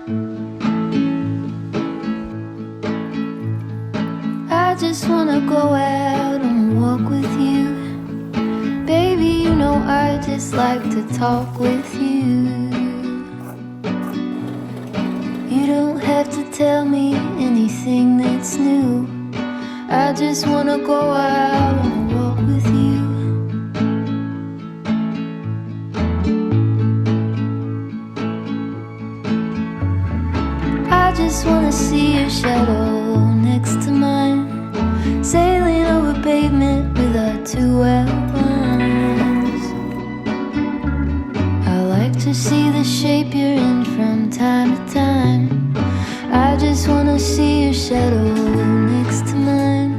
I just wanna go out and walk with you. Baby, you know I just like to talk with you. You don't have to tell me anything that's new. I just wanna go out and walk with you. I just wanna see your shadow next to mine, sailing over pavement with our two outlines. I like to see the shape you're in from time to time. I just wanna see your shadow next to mine.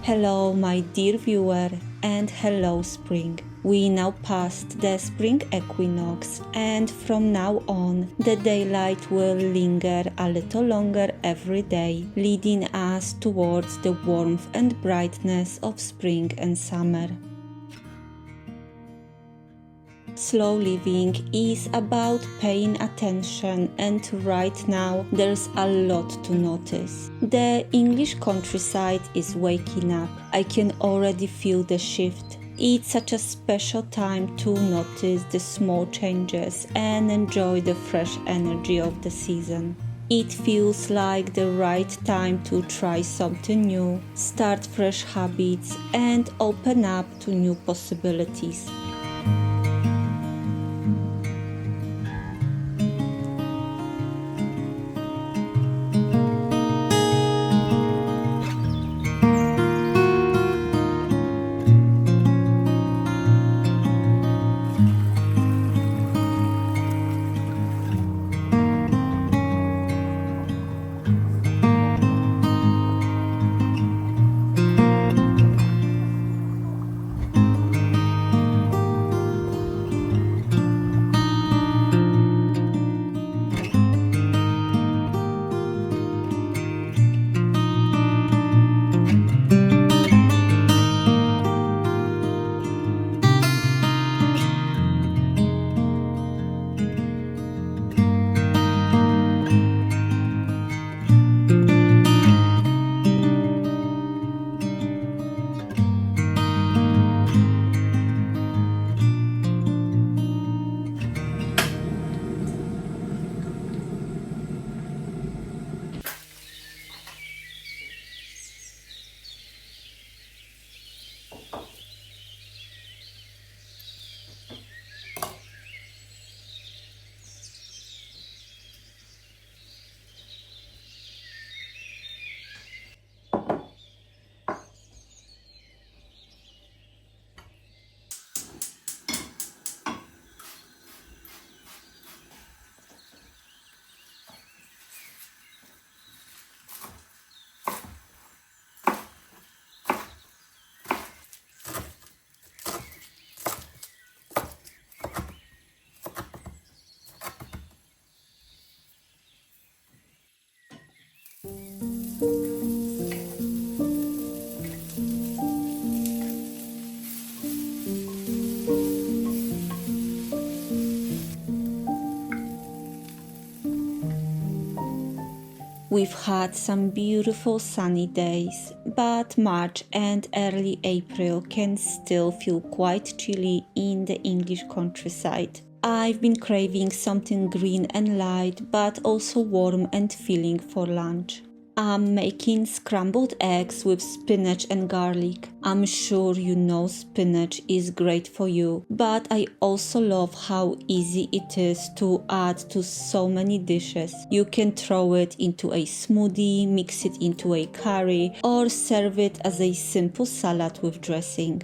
Hello my dear viewer, and hello spring. We now passed the spring equinox, and from now on the daylight will linger a little longer every day, leading us towards the warmth and brightness of spring and summer. Slow living is about paying attention, and right now there's a lot to notice. The English countryside is waking up. I can already feel the shift. It's such a special time to notice the small changes and enjoy the fresh energy of the season. It feels like the right time to try something new, start fresh habits, and open up to new possibilities. We've had some beautiful sunny days, but March and early April can still feel quite chilly in the English countryside. I've been craving something green and light, but also warm and filling for lunch. I'm making scrambled eggs with spinach and garlic. I'm sure you know spinach is great for you, but I also love how easy it is to add to so many dishes. You can throw it into a smoothie, mix it into a curry, or serve it as a simple salad with dressing.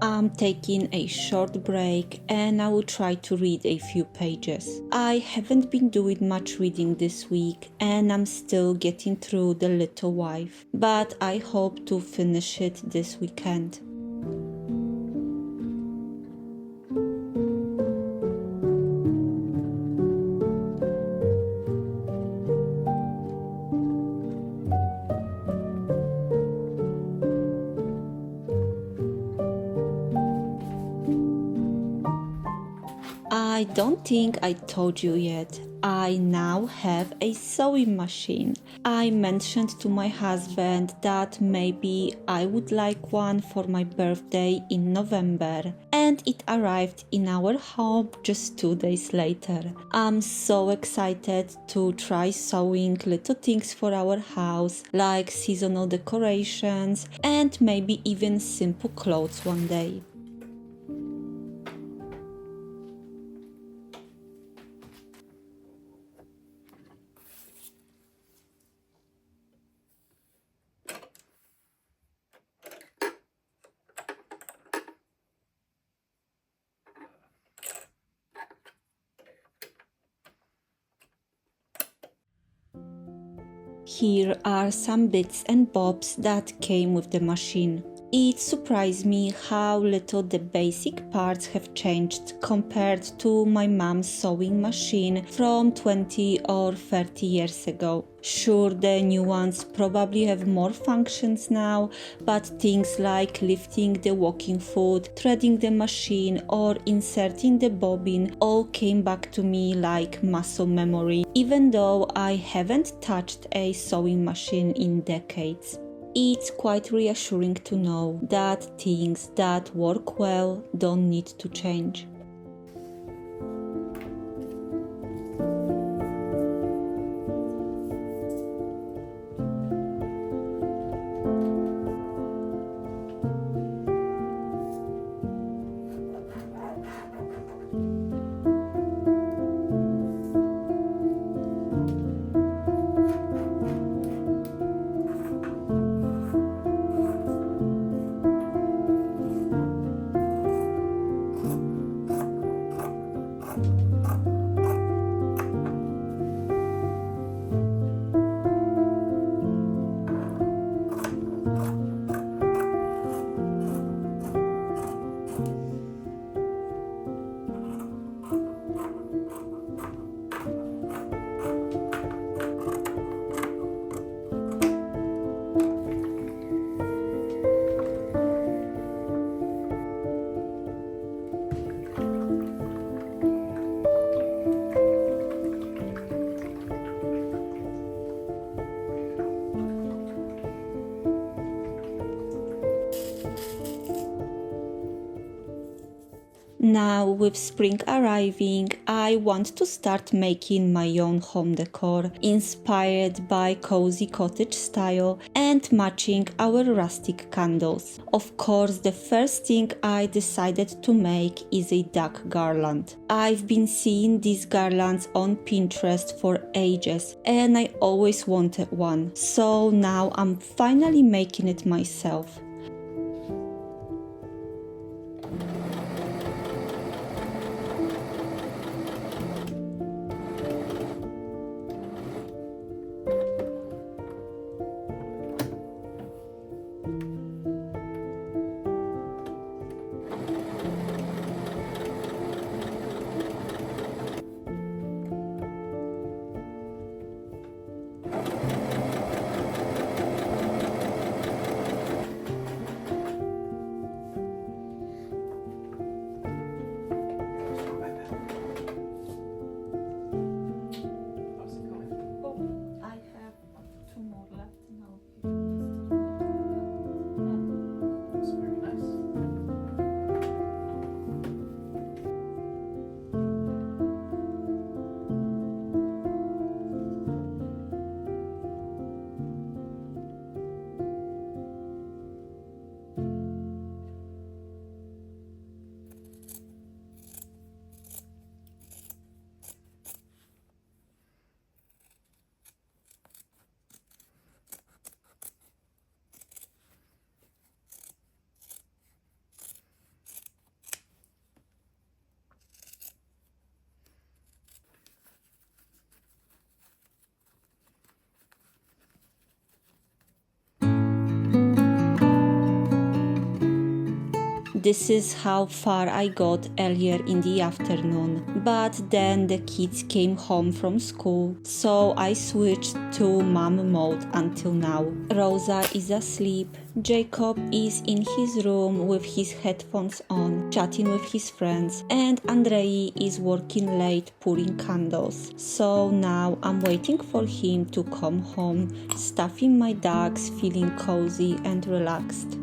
I'm taking a short break and I will try to read a few pages. I haven't been doing much reading this week and I'm still getting through The Little Wife, but I hope to finish it this weekend. I don't think I told you yet. I now have a sewing machine. I mentioned to my husband that maybe I would like one for my birthday in November, and it arrived in our home just 2 days later. I'm so excited to try sewing little things for our house, like seasonal decorations and maybe even simple clothes one day. Here are some bits and bobs that came with the machine. It surprised me how little the basic parts have changed compared to my mom's sewing machine from 20 or 30 years ago. Sure, the new ones probably have more functions now, but things like lifting the walking foot, threading the machine, or inserting the bobbin all came back to me like muscle memory, even though I haven't touched a sewing machine in decades. It's quite reassuring to know that things that work well don't need to change. Now, with spring arriving, I want to start making my own home decor, inspired by cozy cottage style and matching our rustic candles. Of course, the first thing I decided to make is a duck garland. I've been seeing these garlands on Pinterest for ages and I always wanted one, so now I'm finally making it myself. This is how far I got earlier in the afternoon. But then the kids came home from school, so I switched to mom mode until now. Rosa is asleep. Jacob is in his room with his headphones on, chatting with his friends, and Andrei is working late pouring candles. So now I'm waiting for him to come home, stuffing my dogs, feeling cozy and relaxed.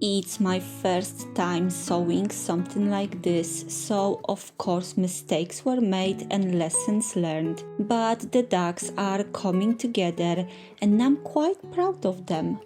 It's my first time sewing something like this, so of course mistakes were made and lessons learned. But the ducks are coming together and I'm quite proud of them.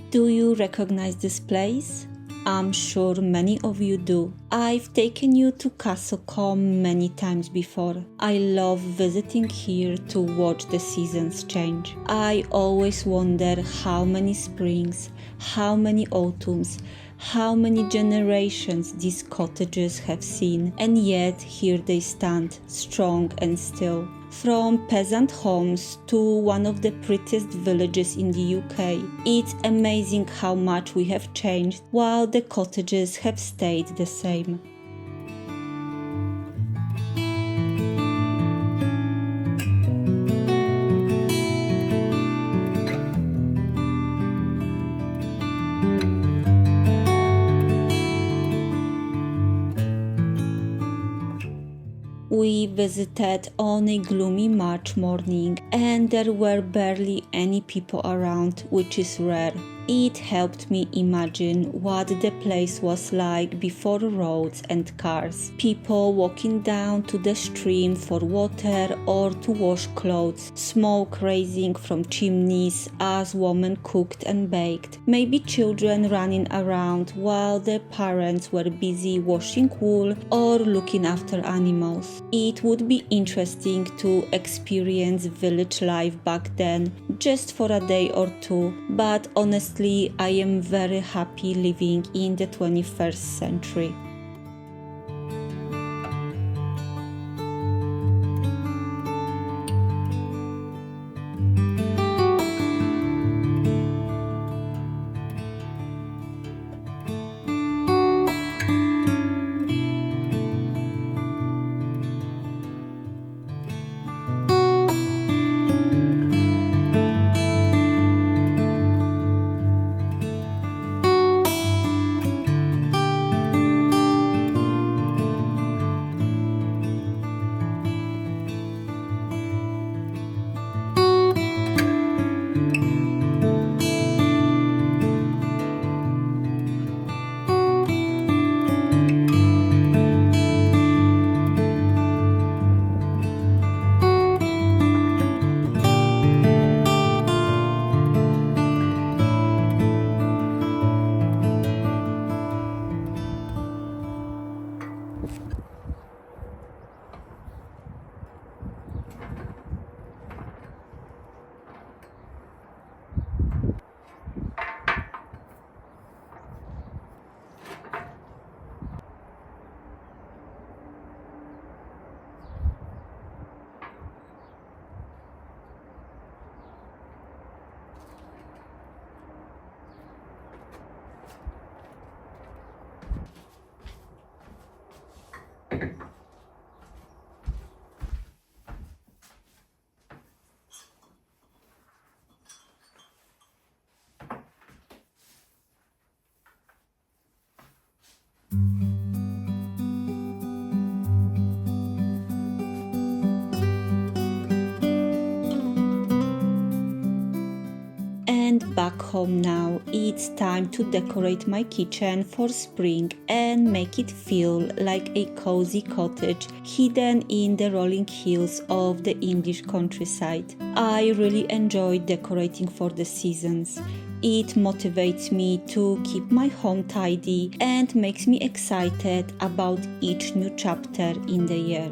Do you recognize this place? I'm sure many of you do. I've taken you to Castle Combe many times before. I love visiting here to watch the seasons change. I always wonder how many springs, how many autumns, how many generations these cottages have seen, and yet here they stand, strong and still. From peasant homes to one of the prettiest villages in the UK. It's amazing how much we have changed while the cottages have stayed the same. We visited on a gloomy March morning and there were barely any people around, which is rare. It helped me imagine what the place was like before roads and cars. People walking down to the stream for water or to wash clothes, smoke rising from chimneys as women cooked and baked, maybe children running around while their parents were busy washing wool or looking after animals. It would be interesting to experience village life back then, just for a day or two, but honestly, I am very happy living in the 21st century. And back home now, it's time to decorate my kitchen for spring and make it feel like a cozy cottage hidden in the rolling hills of the English countryside. I really enjoy decorating for the seasons. It motivates me to keep my home tidy and makes me excited about each new chapter in the year.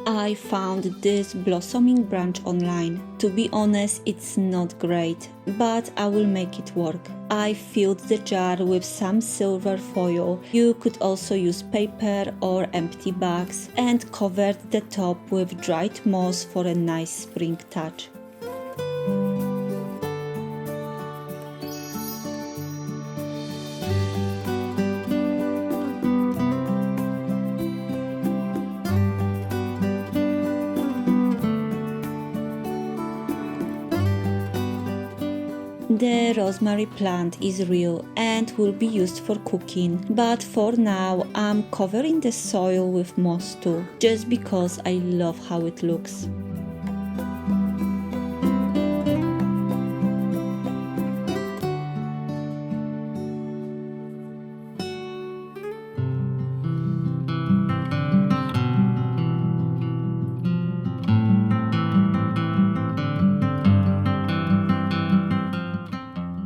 I found this blossoming branch online. To be honest, it's not great, but I will make it work. I filled the jar with some silver foil. You could also use paper or empty bags and covered the top with dried moss for a nice spring touch. The rosemary plant is real and will be used for cooking, but for now I'm covering the soil with moss too, just because I love how it looks.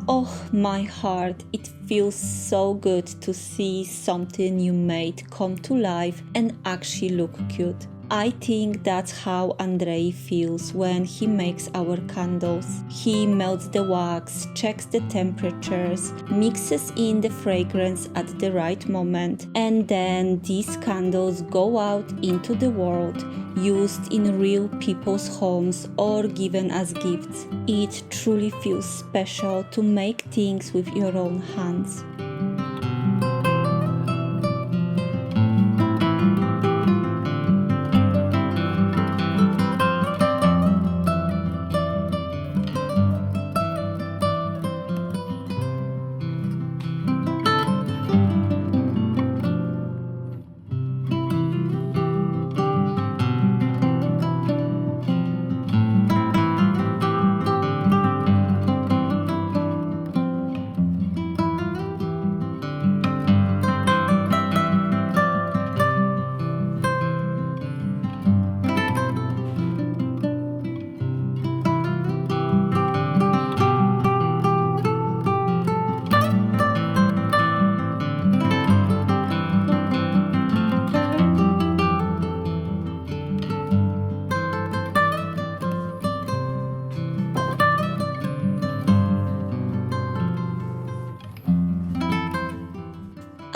Oh, my heart, it feels so good to see something you made come to life and actually look cute. I think that's how Andrei feels when he makes our candles. He melts the wax, checks the temperatures, mixes in the fragrance at the right moment, and then these candles go out into the world, used in real people's homes or given as gifts. It truly feels special to make things with your own hands.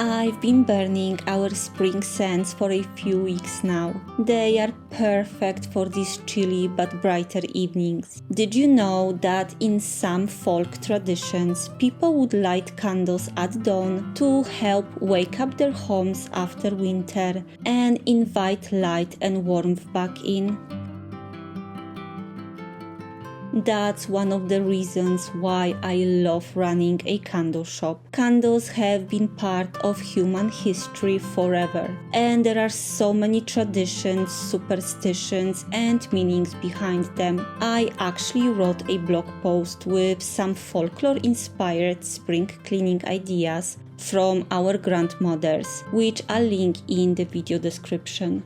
I've been burning our spring scents for a few weeks now. They are perfect for these chilly but brighter evenings. Did you know that in some folk traditions, people would light candles at dawn to help wake up their homes after winter and invite light and warmth back in? That's one of the reasons why I love running a candle shop. Candles have been part of human history forever, and there are so many traditions, superstitions, and meanings behind them. I actually wrote a blog post with some folklore-inspired spring cleaning ideas from our grandmothers, which I'll link in the video description.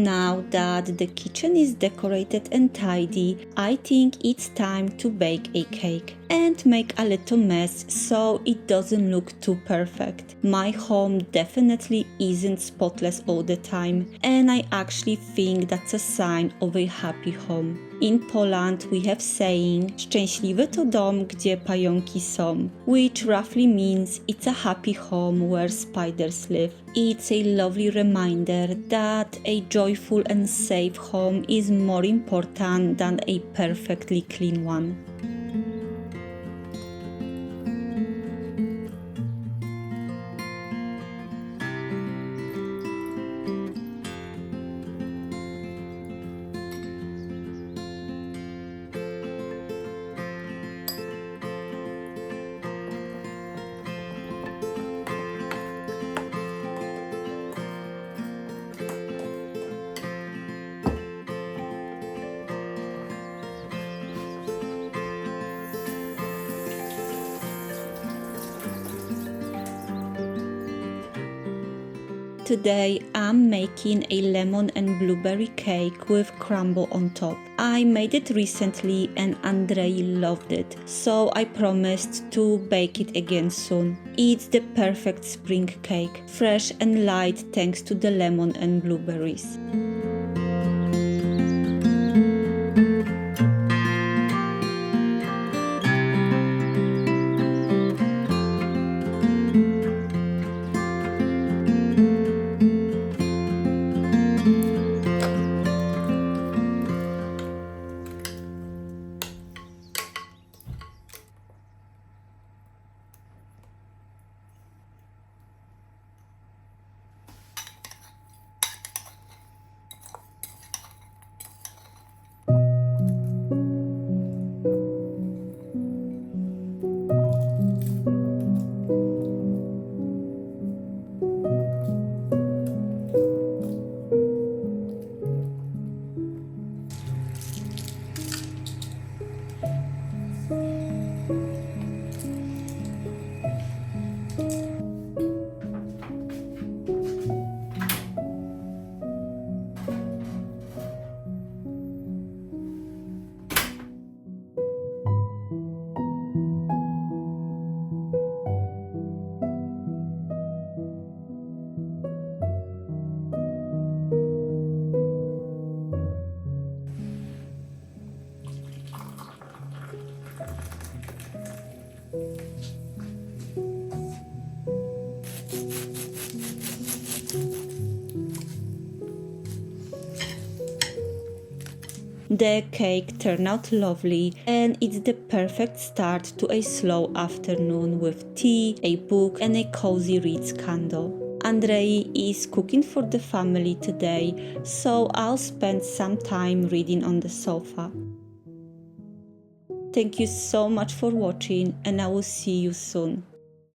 Now that the kitchen is decorated and tidy, I think it's time to bake a cake and make a little mess so it doesn't look too perfect. My home definitely isn't spotless all the time, and I actually think that's a sign of a happy home. In Poland we have saying szczęśliwy to dom, gdzie pająki są, which roughly means it's a happy home where spiders live. It's a lovely reminder that a joyful and safe home is more important than a perfectly clean one. Today I'm making a lemon and blueberry cake with crumble on top. I made it recently and Andrei loved it, so I promised to bake it again soon. It's the perfect spring cake, fresh and light thanks to the lemon and blueberries. The cake turned out lovely and it's the perfect start to a slow afternoon with tea, a book and a cozy reeds candle. Andrei is cooking for the family today, so I'll spend some time reading on the sofa. Thank you so much for watching and I will see you soon.